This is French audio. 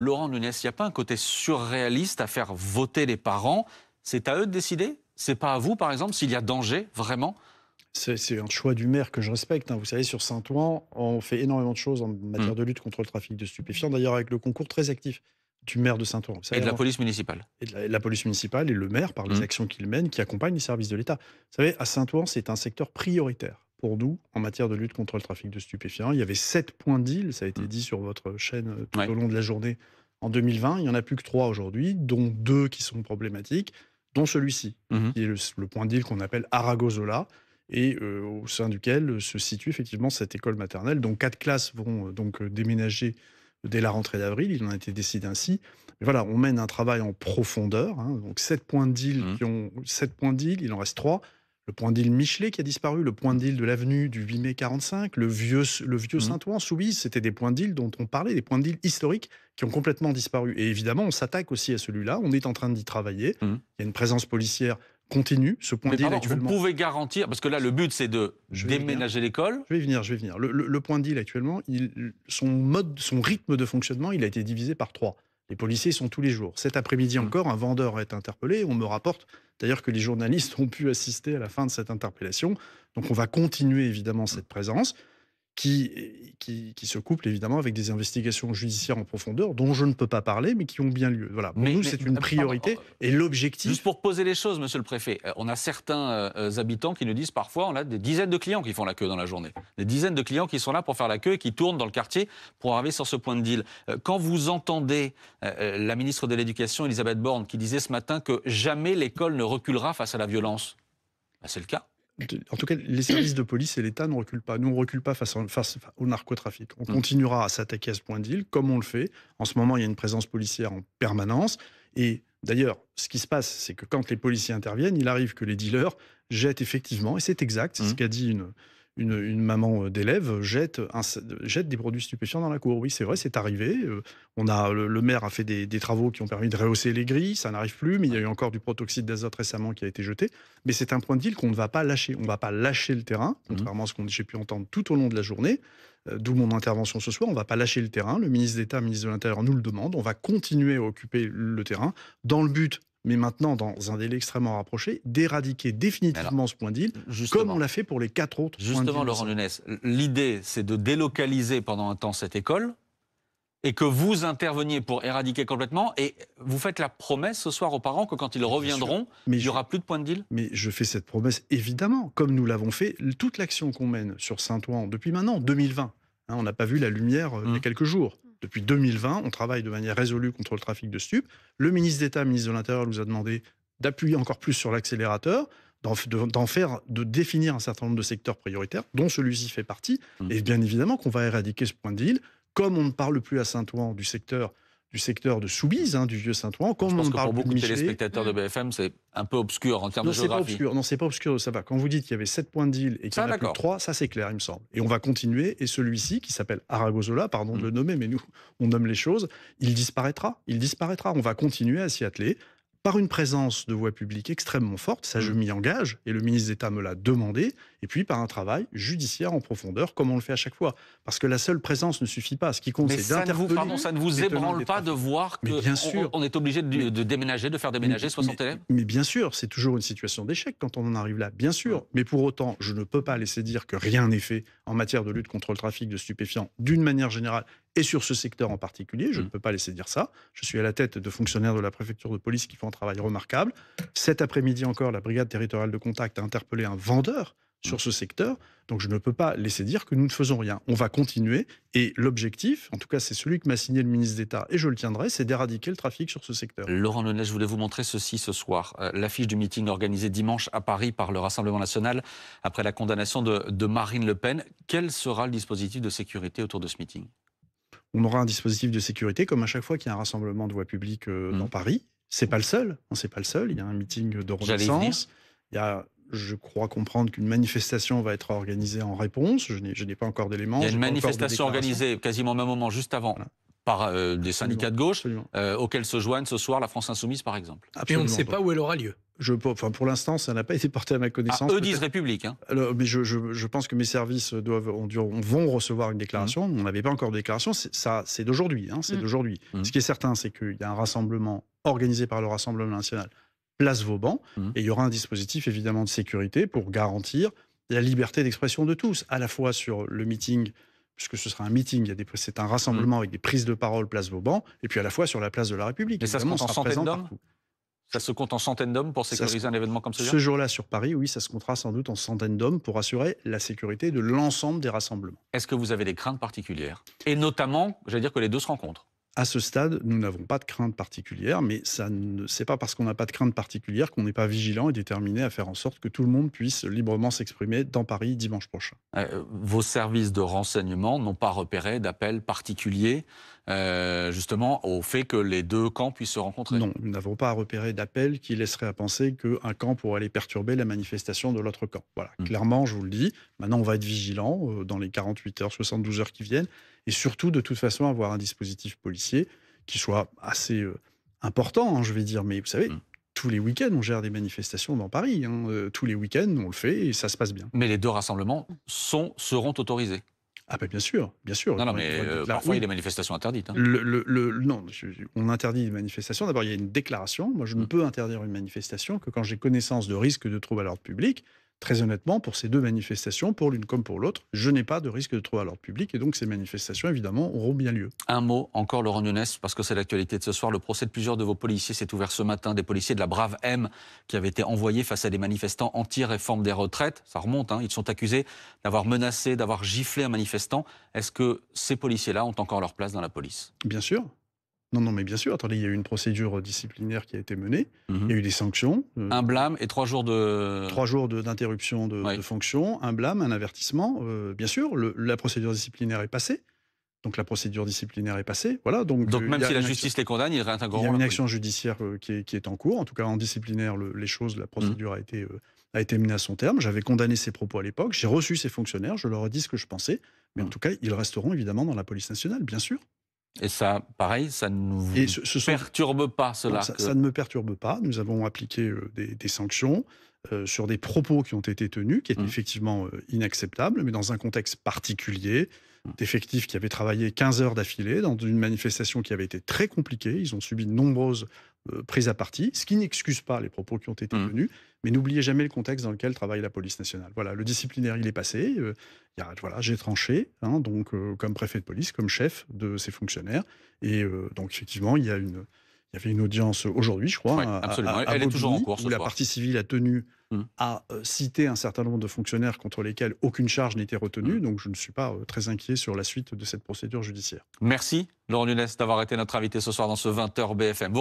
Laurent Nunez, il n'y a pas un côté surréaliste à faire voter les parents? C'est à eux de décider? C'est pas à vous, par exemple, s'il y a danger, vraiment? C'est un choix du maire que je respecte, hein. Vous savez, sur Saint-Ouen, on fait énormément de choses en Mmh. matière de lutte contre le trafic de stupéfiants, d'ailleurs avec le concours très actif du maire de Saint-Ouen. Vous Et savez, de la police municipale? et de la police municipale et le maire par les Mmh. actions qu'il mène qui accompagnent les services de l'État. Vous savez, à Saint-Ouen, c'est un secteur prioritaire pour nous en matière de lutte contre le trafic de stupéfiants. Il y avait 7 points de deal, ça a été Mmh. dit sur votre chaîne tout Ouais. au long de la journée en 2020. Il n'y en a plus que 3 aujourd'hui, dont 2 qui sont problématiques, dont celui-ci, Mmh. qui est le point de deal qu'on appelle Aragozola et au sein duquel se situe effectivement cette école maternelle. Donc 4 classes vont déménager dès la rentrée d'avril. Il en a été décidé ainsi. Mais voilà, on mène un travail en profondeur, hein. Donc 7 points de deal Mmh. 7 points de deal, il en reste 3. Le point de deal Michelet qui a disparu, le point de deal de l'avenue du 8 mai 45, le vieux Mmh. Saint-Ouen, Soubise, c'était des points de deal dont on parlait, des points de deal historiques qui ont complètement disparu. Et évidemment, on s'attaque aussi à celui-là, on est en train d'y travailler. Mmh. Il y a une présence policière continue. Ce point Mais de deal pardon, vous actuellement, pouvez garantir, parce que là, le but, c'est de je vais y venir. déménager l'école. Je vais y venir. Le point de deal actuellement, son rythme de fonctionnement, il a été divisé par 3. Les policiers sont tous les jours. Cet après-midi Mmh. encore, un vendeur est interpellé. On me rapporte d'ailleurs que les journalistes ont pu assister à la fin de cette interpellation. Donc on va continuer évidemment Mmh. cette présence qui se couple évidemment avec des investigations judiciaires en profondeur dont je ne peux pas parler, mais qui ont bien lieu. Voilà, pour nous, c'est une Pardon, priorité et juste l'objectif. pour poser les choses, monsieur le préfet, on a certains habitants qui nous disent parfois, on a des dizaines de clients qui font la queue dans la journée. Des dizaines de clients qui sont là pour faire la queue et qui tournent dans le quartier pour arriver sur ce point de deal. Quand vous entendez la ministre de l'Éducation, Elisabeth Borne, qui disait ce matin que jamais l'école ne reculera face à la violence, bah, c'est le cas. En tout cas, les services de police et l'État ne reculent pas. Nous, on ne recule pas face au narcotrafic. On continuera à s'attaquer à ce point de deal, comme on le fait. En ce moment, il y a une présence policière en permanence. Et d'ailleurs, ce qui se passe, c'est que quand les policiers interviennent, il arrive que les dealers jettent effectivement, et c'est exact, c'est ce Mmh. qu'a dit une maman d'élève, jette des produits stupéfiants dans la cour. Oui, c'est vrai, c'est arrivé. Le maire a fait des travaux qui ont permis de rehausser les grilles. Ça n'arrive plus, mais il y a Ouais. eu encore du protoxyde d'azote récemment qui a été jeté. Mais c'est un point de deal qu'on ne va pas lâcher. On ne va pas lâcher le terrain, Mmh. contrairement à ce que j'ai pu entendre tout au long de la journée. D'où mon intervention ce soir. On ne va pas lâcher le terrain. Le ministre d'État, le ministre de l'Intérieur nous le demande. On va continuer à occuper le terrain dans le but, mais maintenant dans un délai extrêmement rapproché, d'éradiquer Mais alors, définitivement ce point de deal, comme on justement, l'a fait pour les 4 autres points de justement, deal de Laurent Saint-Ouen. Nunez, l'idée, c'est de délocaliser pendant un temps cette école et que vous interveniez pour éradiquer complètement. Et vous faites la promesse ce soir aux parents que quand ils Bien sûr. reviendront, Mais il n'y je, aura plus de point de deal? mais je fais cette promesse évidemment, comme nous l'avons fait. Toute l'action qu'on mène sur Saint-Ouen depuis maintenant 2020, hein, on n'a pas vu la lumière il y a Mmh. quelques jours. Depuis 2020, on travaille de manière résolue contre le trafic de stupes. Le ministre d'État, le ministre de l'Intérieur nous a demandé d'appuyer encore plus sur l'accélérateur, de définir un certain nombre de secteurs prioritaires, dont celui-ci fait partie. Mmh. Et bien évidemment qu'on va éradiquer ce point de deal, comme on ne parle plus à Saint-Ouen du secteur de Soubise, hein, du vieux Saint-Ouen, Je comme on pense ne que parle pour plus de beaucoup de Michelet. téléspectateurs de BFM, c'est un peu obscur en termes Non, de c'est pas géographie. obscur. Non, c'est pas obscur, ça va. Quand vous dites qu'il y avait 7 points de deal et qu'il Ça, n'y en a plus que d'accord. 3, ça c'est clair, il me semble. Et on va continuer. Et celui-ci, qui s'appelle Aragozola, pardon de Mmh. le nommer, mais nous, on nomme les choses, il disparaîtra. Il disparaîtra. On va continuer à s'y atteler par une présence de voie publique extrêmement forte, ça je Mmh. m'y engage, et le ministre d'État me l'a demandé, et puis par un travail judiciaire en profondeur, comme on le fait à chaque fois. Parce que la seule présence ne suffit pas. Ce qui compte, Mais c'est ça ne vous, d'interpeller pardon, ça ne vous les tenants ébranle des pas de trafics. voir Mais qu'on bien sûr. on est obligé Mais de déménager, de faire déménager 60 élèves? mais bien sûr, c'est toujours une situation d'échec quand on en arrive là, bien sûr. Mais pour autant, je ne peux pas laisser dire que rien n'est fait en matière de lutte contre le trafic de stupéfiants d'une manière générale et sur ce secteur en particulier. Je ne Mmh. peux pas laisser dire ça. Je suis à la tête de fonctionnaires de la préfecture de police qui font un travail remarquable. Cet après-midi encore, la brigade territoriale de contact a interpellé un vendeur Mmh. sur ce secteur. Donc je ne peux pas laisser dire que nous ne faisons rien. On va continuer et l'objectif, en tout cas c'est celui que m'a signé le ministre d'État et je le tiendrai, c'est d'éradiquer le trafic sur ce secteur. Laurent Nunez, je voulais vous montrer ceci ce soir. L'affiche du meeting organisé dimanche à Paris par le Rassemblement national après la condamnation de Marine Le Pen. Quel sera le dispositif de sécurité autour de ce meeting? On aura un dispositif de sécurité, comme à chaque fois qu'il y a un rassemblement de voie publique dans Mmh. Paris. C'est pas le seul, hein, c'est pas le seul. Il y a un meeting de J'allais y venir. renaissance. Il y a, je crois comprendre qu'une manifestation va être organisée en réponse. Je n'ai pas encore d'éléments. Il y a j'ai une pas encore de manifestation déclaration. organisée quasiment au même moment, juste avant, Voilà. par des syndicats de gauche, Absolument. auxquels se joignent ce soir la France Insoumise, par exemple. Et on ne Absolument sait pas. pas où elle aura lieu. Pour l'instant, ça n'a pas été porté à ma connaissance. Eux disent République. Hein. Alors, mais je pense que mes services vont recevoir une déclaration. On n'avait pas encore de déclaration. C'est d'aujourd'hui. Hein, c'est d'aujourd'hui. Ce qui est certain, c'est qu'il y a un rassemblement organisé par le Rassemblement national, place Vauban, et il y aura un dispositif évidemment de sécurité pour garantir la liberté d'expression de tous, à la fois sur le meeting, puisque ce sera un meeting, c'est un rassemblement avec des prises de parole place Vauban, et puis à la fois sur la place de la République. Mais ça se Évidemment, compte en on sera centaines présent d'hommes partout. Ça se compte en centaines d'hommes pour sécuriser un événement comme celui-là? Ce jour-là, sur Paris, oui, ça se comptera sans doute en centaines d'hommes pour assurer la sécurité de l'ensemble des rassemblements. Est-ce que vous avez des craintes particulières? Et notamment, j'allais dire que les deux se rencontrent. À ce stade, nous n'avons pas de crainte particulière, mais c'est pas parce qu'on n'a pas de crainte particulière qu'on n'est pas vigilant et déterminé à faire en sorte que tout le monde puisse librement s'exprimer dans Paris dimanche prochain. Vos services de renseignement n'ont pas repéré d'appel particulier, justement, au fait que les deux camps puissent se rencontrer? Non, nous n'avons pas à repérer d'appel qui laisserait à penser qu'un camp pourrait aller perturber la manifestation de l'autre camp. Voilà, clairement, je vous le dis. Maintenant, on va être vigilant dans les 48 heures, 72 heures qui viennent. Et surtout, de toute façon, avoir un dispositif policier qui soit assez important, hein, je vais dire. Mais vous savez, tous les week-ends, on gère des manifestations dans Paris. Hein. Tous les week-ends, on le fait et ça se passe bien. Mais les deux rassemblements seront autorisés? Ah ben bien sûr, bien sûr. Non, mais parfois, il y a des manifestations interdites. Hein. Non, on interdit les manifestations. D'abord, il y a une déclaration. Moi, je ne peux interdire une manifestation que quand j'ai connaissance de risque de trouble à l'ordre public. Très honnêtement, pour ces deux manifestations, pour l'une comme pour l'autre, je n'ai pas de risque de trouble à l'ordre public et donc ces manifestations, évidemment, auront bien lieu. Un mot encore, Laurent Nunez, parce que c'est l'actualité de ce soir. Le procès de plusieurs de vos policiers s'est ouvert ce matin. Des policiers de la Brave M qui avaient été envoyés face à des manifestants anti-réforme des retraites. Ça remonte, hein. Ils sont accusés d'avoir menacé, d'avoir giflé un manifestant. Est-ce que ces policiers-là ont encore leur place dans la police? Bien sûr. Non, mais bien sûr. Attendez, il y a eu une procédure disciplinaire qui a été menée. Il y a eu des sanctions. Un blâme et 3 jours de... 3 jours d'interruption de fonction, un blâme, un avertissement. Bien sûr, la procédure disciplinaire est passée. Donc la procédure disciplinaire est passée. Voilà, donc même si la justice les condamne, ils réintégreront. Il y a une action judiciaire qui est en cours. En tout cas, en disciplinaire, la procédure a été menée à son terme. J'avais condamné ces propos à l'époque. J'ai reçu ces fonctionnaires. Je leur ai dit ce que je pensais. Mais en tout cas, ils resteront évidemment dans la police nationale, bien sûr. Et ça, pareil, ça ne vous perturbe pas, cela? Non, ça ne me perturbe pas. Nous avons appliqué des sanctions sur des propos qui ont été tenus, qui étaient effectivement inacceptables, mais dans un contexte particulier, d'effectifs qui avaient travaillé 15 heures d'affilée dans une manifestation qui avait été très compliquée. Ils ont subi de nombreuses prises à partie, ce qui n'excuse pas les propos qui ont été tenus. Mais n'oubliez jamais le contexte dans lequel travaille la police nationale. Voilà, le disciplinaire, il est passé. J'ai tranché, hein, donc comme préfet de police, comme chef de ces fonctionnaires. Et donc, effectivement, il y avait une audience aujourd'hui, je crois. Oui, absolument. Elle est toujours en cours ce où la soir. partie civile a tenu à citer un certain nombre de fonctionnaires contre lesquels aucune charge n'était retenue. Donc, je ne suis pas très inquiet sur la suite de cette procédure judiciaire. Merci, Laurent Nunez, d'avoir été notre invité ce soir dans ce 20h BFM.